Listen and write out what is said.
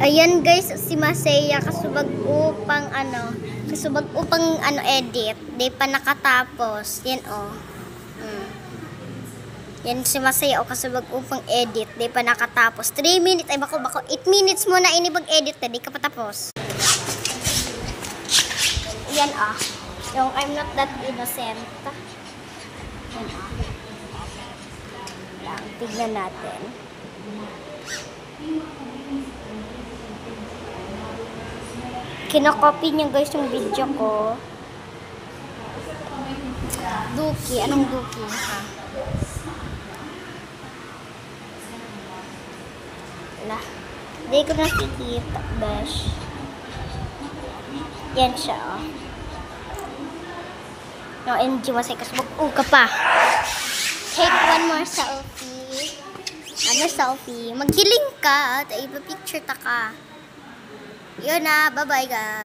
Ayan guys, si Masaya kasubag upang edit. Di pa nakatapos. Yan oh. Yan si Masaya kasubag upang edit. Di pa nakatapos. 3 minutes, ay bako 8 minutes mo na inibag edit na, di ka patapos. Yan ah. Yung I'm not that innocent. Yan ah. Lang, tignan natin. Kinokopy niya guys yung video ko. Duki. Anong Duki? Ha? Wala. Hindi ko nakikita, besh. Yan siya, oh. No, MG Masay kasubog. Ka pa. Take one more selfie. Ano selfie? Magkiling ka at ipa-picture ta ka. Yun na. Bye-bye guys.